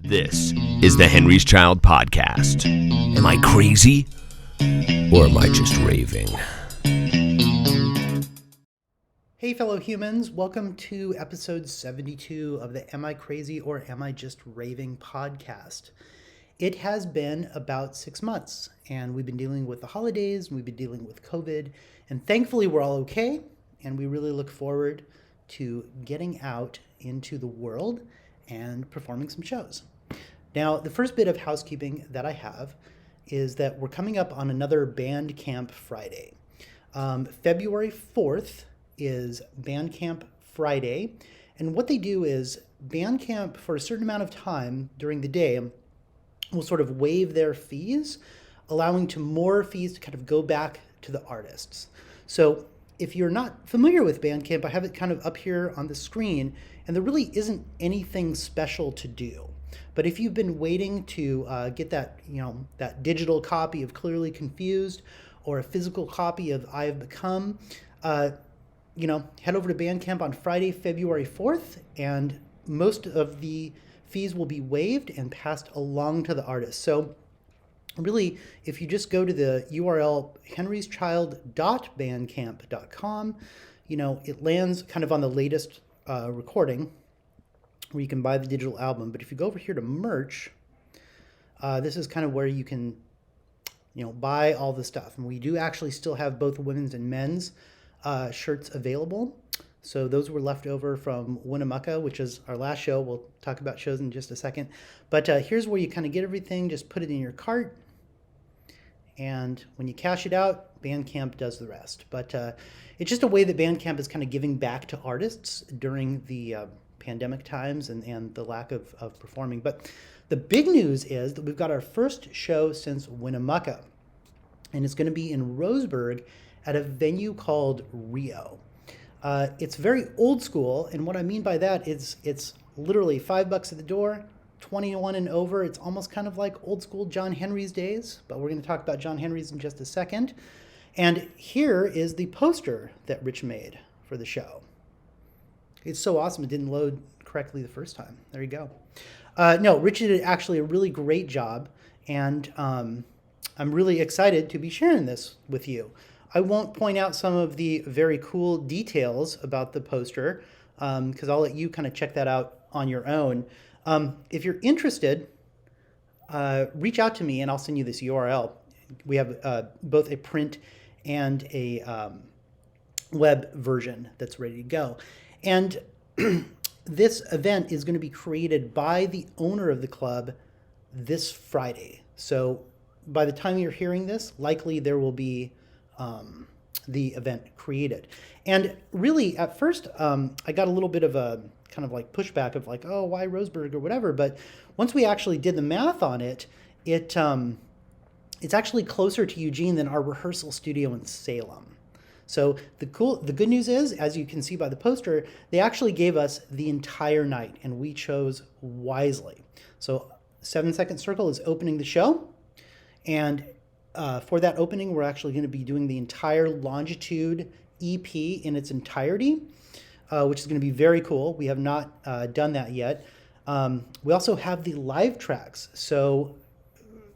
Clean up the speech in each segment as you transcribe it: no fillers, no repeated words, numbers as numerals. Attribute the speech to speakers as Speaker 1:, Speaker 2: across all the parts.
Speaker 1: This is the Henry's Child podcast. Am I crazy? Or am I just raving?
Speaker 2: Hey fellow humans, welcome to episode 72 of the Am I Crazy or Am I Just Raving podcast. It has been about 6 months and we've been dealing with the holidays, and we've been dealing with COVID, and thankfully we're all okay, and we really look forward to getting out into the world and performing some shows. Now, the first bit of housekeeping that I have is that we're coming up on another Bandcamp Friday. February 4th is Bandcamp Friday, and what they do is Bandcamp, for a certain amount of time during the day, will sort of waive their fees, allowing to more fees to kind of go back to the artists. So if you're not familiar with Bandcamp, I have it kind of up here on the screen, and there really isn't anything special to do. But if you've been waiting to get that, that digital copy of Clearly Confused or a physical copy of I Have Become, head over to Bandcamp on Friday, February 4th, and most of the fees will be waived and passed along to the artist. So really, if you just go to the URL HenrysChild.bandcamp.com, it lands kind of on the latest recording where you can buy the digital album. But if you go over here to merch, this is kind of where you can, buy all the stuff. And we do actually still have both women's and men's shirts available. So those were left over from Winnemucca, which is our last show. We'll talk about shows in just a second. But here's where you kind of get everything. Just put it in your cart. And when you cash it out, Bandcamp does the rest. But it's just a way that Bandcamp is kind of giving back to artists during the pandemic times and the lack of performing. But the big news is that we've got our first show since Winnemucca. And it's going to be in Roseburg at a venue called Rio. It's very old school. And what I mean by that is it's literally $5 at the door, 21 and over. It's almost kind of like old school John Henry's days, but we're going to talk about John Henry's in just a second. And here is the poster that Rich made for the show. It's so awesome it didn't load correctly the first time. There you go. No, Rich did actually a really great job, and I'm really excited to be sharing this with you. I won't point out some of the very cool details about the poster because I'll let you kind of check that out on your own. If you're interested, reach out to me and I'll send you this URL. We have both a print and a web version that's ready to go. And this event is going to be created by the owner of the club this Friday. So by the time you're hearing this, likely there will be the event created. And really, at first, I got a little bit of a kind of like pushback of like, oh, why Roseburg or whatever. But once we actually did the math on it, it's actually closer to Eugene than our rehearsal studio in Salem. So the good news is, as you can see by the poster, they actually gave us the entire night, and we chose wisely. So 7 Second Circle is opening the show, and for that opening, we're actually going to be doing the entire Longitude EP in its entirety, which is going to be very cool. We have not done that yet. We also have the live tracks, so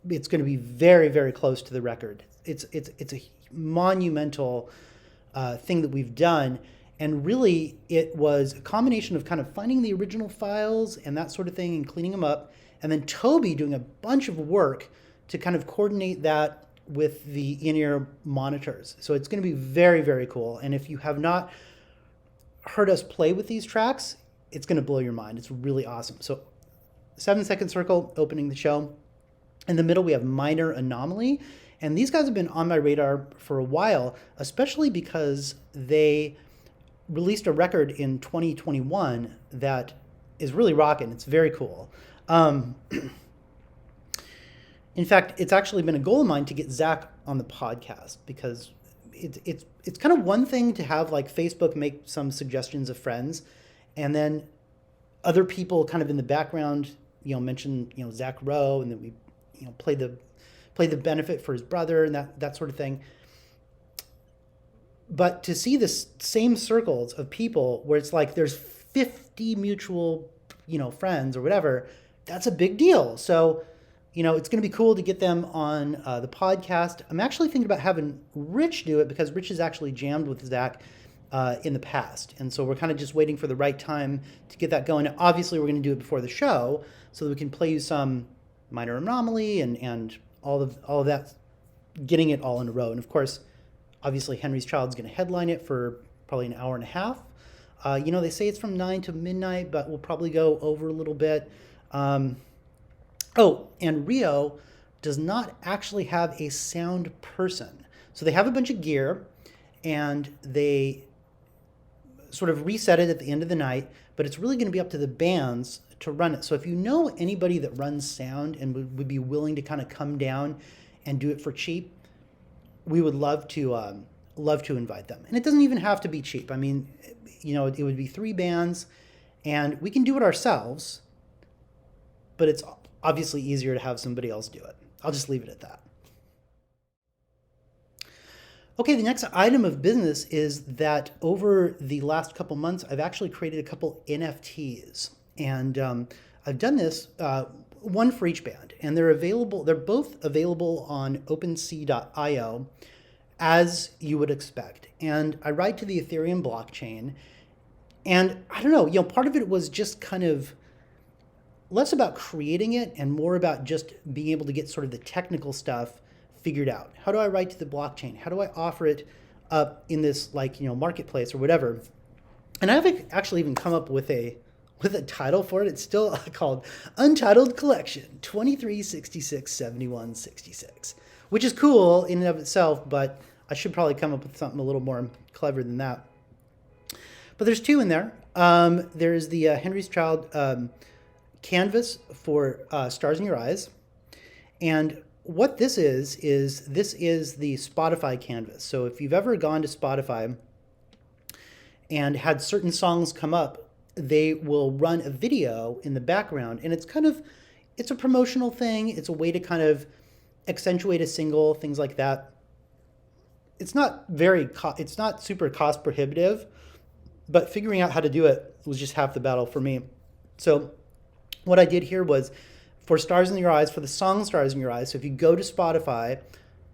Speaker 2: it's going to be very, very close to the record. It's a monumental thing that we've done, and really it was a combination of kind of finding the original files and that sort of thing and cleaning them up, and then Toby doing a bunch of work to kind of coordinate that with the in-ear monitors. So it's going to be very, very cool. And if you have not heard us play with these tracks, it's going to blow your mind. It's really awesome. So 7 Second Circle opening the show. In the middle, we have Minor Anomaly. And these guys have been on my radar for a while, especially because they released a record in 2021 that is really rocking. It's very cool. In fact, it's actually been a goal of mine to get Zach on the podcast because it's kind of one thing to have like Facebook make some suggestions of friends, and then other people kind of in the background, mention Zach Rowe, and then we play the benefit for his brother and that sort of thing. But to see the same circles of people where it's like there's 50 mutual, friends or whatever that's a big deal. So, it's going to be cool to get them on the podcast. I'm actually thinking about having Rich do it because Rich has actually jammed with Zach in the past. And so we're kind of just waiting for the right time to get that going. Obviously, we're going to do it before the show so that we can play you some minor Anomaly and all of that, getting it all in a row. And of course, obviously, Henry's Child's going to headline it for probably an hour and a half. They say it's from 9 to midnight, but we'll probably go over a little bit. And Rio does not actually have a sound person. So they have a bunch of gear, and they sort of reset it at the end of the night, but it's really going to be up to the bands to run it. So if you know anybody that runs sound and would be willing to kind of come down and do it for cheap, we would love to invite them. And it doesn't even have to be cheap. I mean, it would be 3 bands, and we can do it ourselves, but it's obviously easier to have somebody else do it. I'll just leave it at that. Okay, the next item of business is that over the last couple months, I've actually created a couple NFTs. And I've done this, one for each band. And they're both available on OpenSea.io, as you would expect. And I write to the Ethereum blockchain. And I don't know, part of it was just kind of less about creating it and more about just being able to get sort of the technical stuff figured out. How do I write to the blockchain? How do I offer it up in this marketplace or whatever? And I've actually even come up with a title for it. It's still called Untitled Collection 2366 71 66, which is cool in and of itself, but I should probably come up with something a little more clever than that. But there's 2 in there. There's the Henry's Child canvas for Stars in Your Eyes. And what this is the Spotify canvas. So if you've ever gone to Spotify and had certain songs come up, they will run a video in the background, and it's a promotional thing. It's a way to kind of accentuate a single, things like that. It's not super cost prohibitive, but figuring out how to do it was just half the battle for me. So what I did here was for Stars in Your Eyes, for the song Stars in Your Eyes. So if you go to Spotify,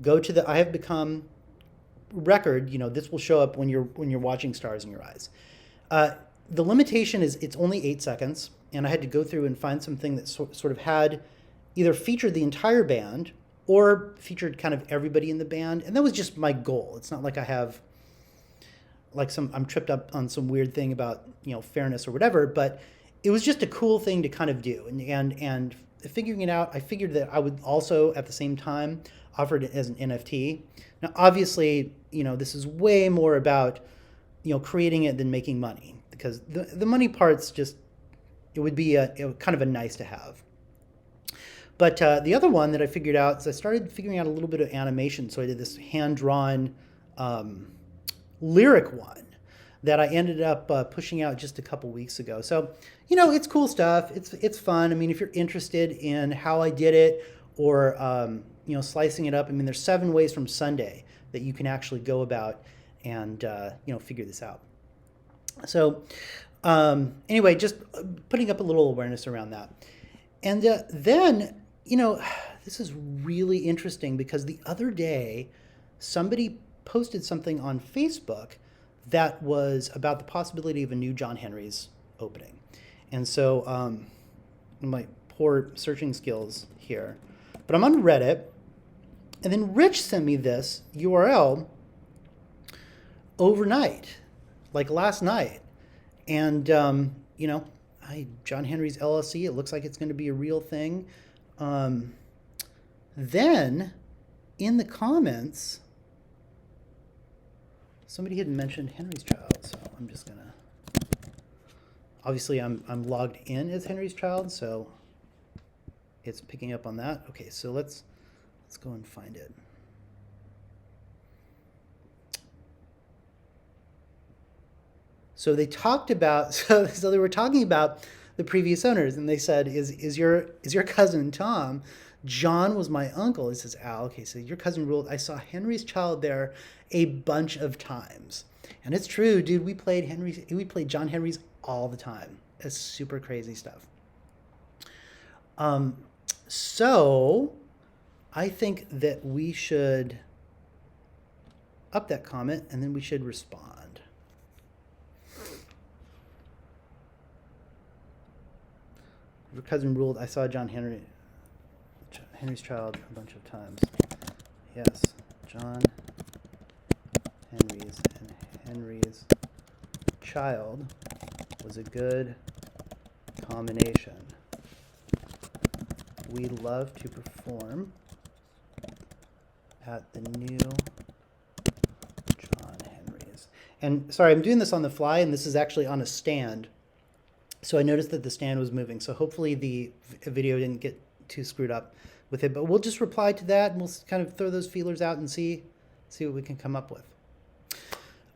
Speaker 2: go to the I Have Become record, this will show up when you're watching Stars in Your Eyes. The limitation is it's only 8 seconds, and I had to go through and find something that sort of had either featured the entire band or featured kind of everybody in the band, and that was just my goal. It's not like I have I'm tripped up on some weird thing about fairness or whatever, but it was just a cool thing to kind of do, and figuring it out, I figured that I would also at the same time offer it as an NFT. Now, obviously, this is way more about creating it than making money, because the money part's just, it would be kind of a nice to have. But the other one that I figured out is I started figuring out a little bit of animation. So I did this hand-drawn lyric one that I ended up pushing out just a couple weeks ago. So, it's cool stuff. It's fun. I mean, if you're interested in how I did it or, slicing it up, I mean, there's 7 ways from Sunday that you can actually go about and, figure this out. So anyway, just putting up a little awareness around that. And then, this is really interesting because the other day somebody posted something on Facebook that was about the possibility of a new John Henry's opening. And so my poor searching skills here, but I'm on Reddit, and then Rich sent me this URL overnight, like last night. And, John Henry's LLC, it looks like it's going to be a real thing. Then in the comments, somebody had mentioned Henry's Child, so I'm just going to, obviously I'm logged in as Henry's Child, so it's picking up on that. Okay, so let's go and find it. So they talked about, so they were talking about the previous owners, and they said, is your cousin Thom? John was my uncle. He says, Al, okay, so your cousin ruled. I saw Henry's Child there a bunch of times. And it's true, dude, we played John Henry's all the time. It's super crazy stuff. So I think that we should up that comment and then we should respond. Your cousin ruled. I saw Henry's Child a bunch of times. Yes, John Henry's and Henry's Child was a good combination. We love to perform at the new John Henry's. And sorry, I'm doing this on the fly, and this is actually on a stand. So I noticed that the stand was moving. So hopefully the video didn't get too screwed up with it. But we'll just reply to that, and we'll kind of throw those feelers out and see what we can come up with.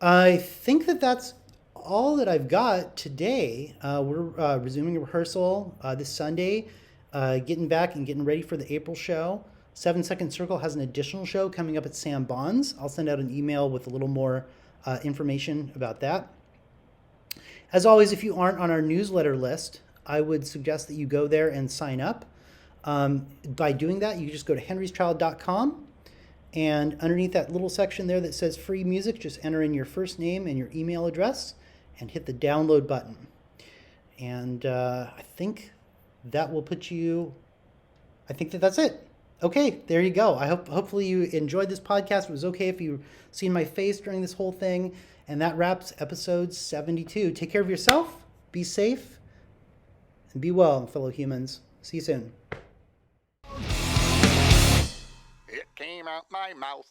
Speaker 2: I think that that's all that I've got today. We're resuming rehearsal this Sunday, getting back and getting ready for the April show. 7 Second Circle has an additional show coming up at Sam Bond's. I'll send out an email with a little more information about that. As always, if you aren't on our newsletter list, I would suggest that you go there and sign up. By doing that, you just go to HenrysChild.com, and underneath that little section there that says free music, just enter in your first name and your email address and hit the download button. And I think that will put you, I think that's it. Okay, there you go. Hopefully you enjoyed this podcast. It was okay if you seen my face during this whole thing. And that wraps episode 72. Take care of yourself, be safe, and be well, fellow humans. See you soon.
Speaker 3: It came out my mouth.